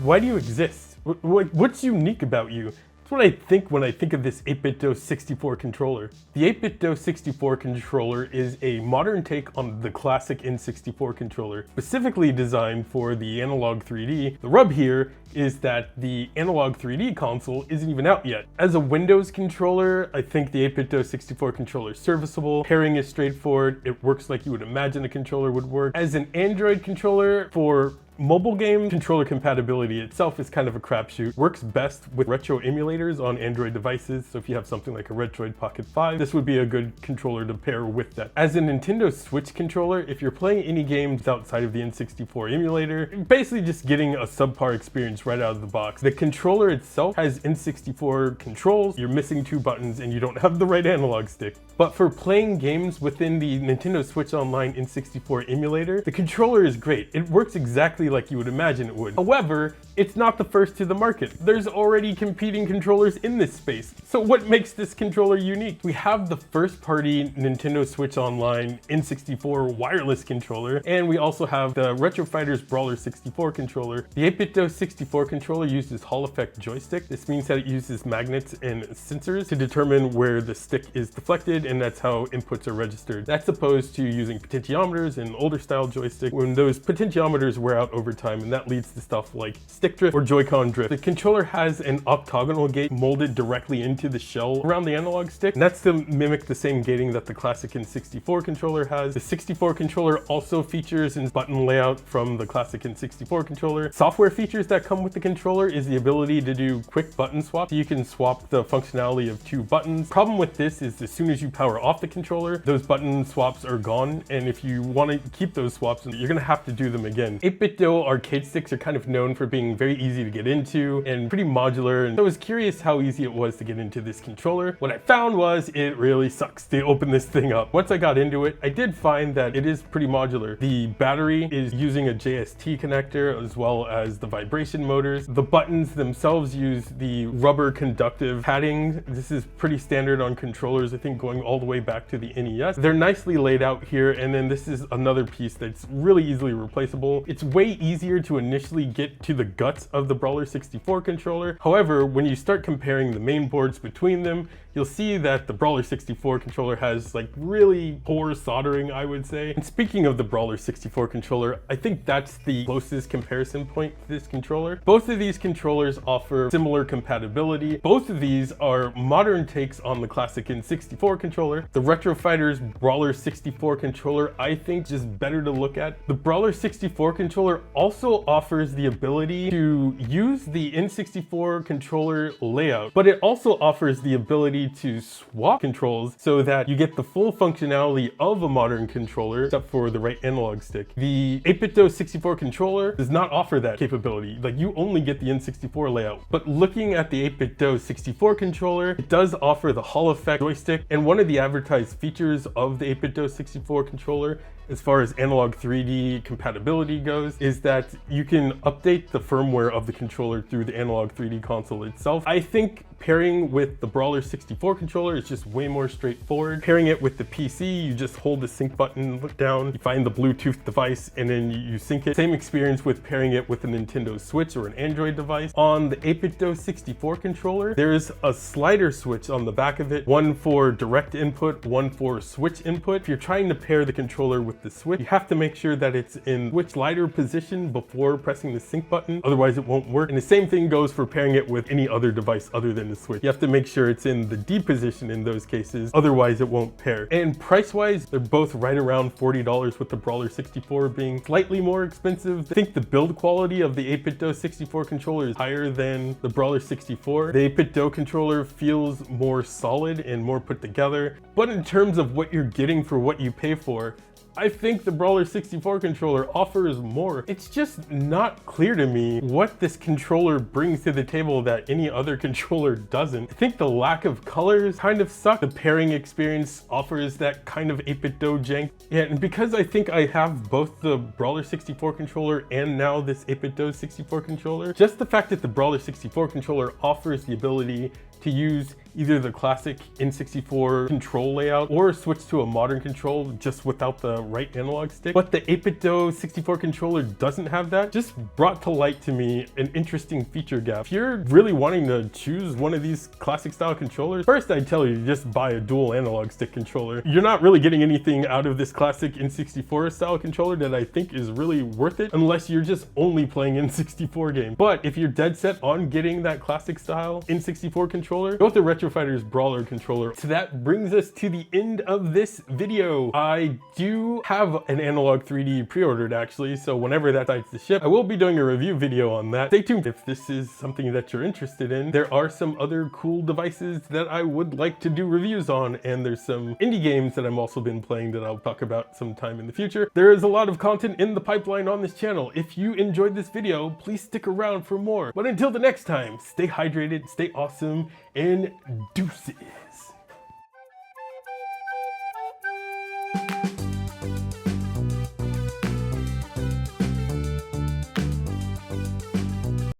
Why do you exist? What's unique about you? That's what I think when I think of this 8bitDo 64 controller. The 8bitDo 64 controller is a modern take on the classic N64 controller, specifically designed for the Analogue 3D. The rub here is that the Analogue 3D console isn't even out yet. As a Windows controller, I think the 8bitDo 64 controller is serviceable. Pairing is straightforward. It works like you would imagine a controller would work. As an Android controller, for mobile game controller compatibility itself is kind of a crapshoot. Works best with retro emulators on Android devices, so if you have something like a Retroid Pocket 5, this would be a good controller to pair with that. As a Nintendo Switch controller, if you're playing any games outside of the N64 emulator, you're basically just getting a subpar experience right out of the box. The controller itself has N64 controls, you're missing 2 buttons, and you don't have the right analog stick. But for playing games within the Nintendo Switch Online N64 emulator, the controller is great. It works exactly like you would imagine it would. However, it's not the first to the market. There's already competing controllers in this space. So what makes this controller unique? We have the first-party Nintendo Switch Online N64 wireless controller, and we also have the Retro Fighters Brawler64 controller. The 8bitDo 64 controller uses Hall effect joystick. This means that it uses magnets and sensors to determine where the stick is deflected, and that's how inputs are registered. That's opposed to using potentiometers in older style joystick when those potentiometers wear out over time, and that leads to stuff like stick drift or Joy-Con drift. The controller has an octagonal gate molded directly into the shell around the analog stick, and that's to mimic the same gating that the classic N64 controller has. The 64 controller also features a button layout from the classic N64 controller. Software features that come with the controller is the ability to do quick button swap. You can swap the functionality of 2 buttons. Problem with this is as soon as you power off the controller, those button swaps are gone, and if you want to keep those swaps, you're going to have to do them again. 8bitDo arcade sticks are kind of known for being very easy to get into and pretty modular, and I was curious how easy it was to get into this controller. What I found was it really sucks to open this thing up. Once I got into it, I did find that it is pretty modular. The battery is using a JST connector as well as the vibration motors. The buttons themselves use the rubber conductive padding. This is pretty standard on controllers, I think going all the way back to the NES. They're nicely laid out here, and then this is another piece that's really easily replaceable. It's way easier to initially get to the guts of the Brawler64 controller. However, when you start comparing the main boards between them, you'll see that the Brawler64 controller has like really poor soldering, I would say. And speaking of the Brawler64 controller, I think that's the closest comparison point to this controller. Both of these controllers offer similar compatibility. Both of these are modern takes on the classic N64 controller. The Retro Fighters Brawler64 controller, I think, just better to look at. The Brawler64 controller also offers the ability to use the N64 controller layout, but it also offers the ability to swap controls so that you get the full functionality of a modern controller except for the right analog stick. The 8bitDo 64 controller does not offer that capability. Like, you only get the N64 layout. But looking at the 8bitDo 64 controller, it does offer the Hall effect joystick, and one of the advertised features of the 8bitDo 64 controller as far as Analogue 3D compatibility goes is that you can update the firmware of the controller through the Analogue 3D console itself. I think pairing with the Brawler64 controller is just way more straightforward. Pairing it with the PC, you just hold the sync button, look down, you find the Bluetooth device, and then you sync it. Same experience with pairing it with a Nintendo Switch or an Android device. On the 8bitDo 64 controller, there's a slider switch on the back of it, one for direct input, one for switch input. If you're trying to pair the controller with the Switch, you have to make sure that it's in switch slider position before pressing the sync button, otherwise it won't work. And the same thing goes for pairing it with any other device other than the Switch. You have to make sure it's in the D position in those cases, otherwise it won't pair. And price-wise, they're both right around $40, with the Brawler64 being slightly more expensive. I think the build quality of the 8bitDo 64 controller is higher than the Brawler64. The 8bitDo controller feels more solid and more put together, but in terms of what you're getting for what you pay for, I think the Brawler64 controller offers more. It's just not clear to me what this controller brings to the table that any other controller doesn't. I think the lack of colors kind of sucks. The pairing experience offers that kind of 8bitDo jank. Yeah, and because I think I have both the Brawler64 controller and now this 8bitDo 64 controller, just the fact that the Brawler64 controller offers the ability to use either the classic N64 control layout or switch to a modern control just without the right analog stick. But the 8bitDo 64 controller doesn't have that. Just brought to light to me an interesting feature gap. If you're really wanting to choose one of these classic style controllers, first I'd tell you to just buy a dual analog stick controller. You're not really getting anything out of this classic N64 style controller that I think is really worth it unless you're just only playing N64 games. But if you're dead set on getting that classic style N64 controller, go with the Retro Fighters Brawler controller. So that brings us to the end of this video. I do have an Analogue 3D pre-ordered actually, so whenever that decides to ship, I will be doing a review video on that. Stay tuned if this is something that you're interested in. There are some other cool devices that I would like to do reviews on, and there's some indie games that I've also been playing that I'll talk about sometime in the future. There is a lot of content in the pipeline on this channel. If you enjoyed this video, please stick around for more. But until the next time, stay hydrated, stay awesome, and deuces.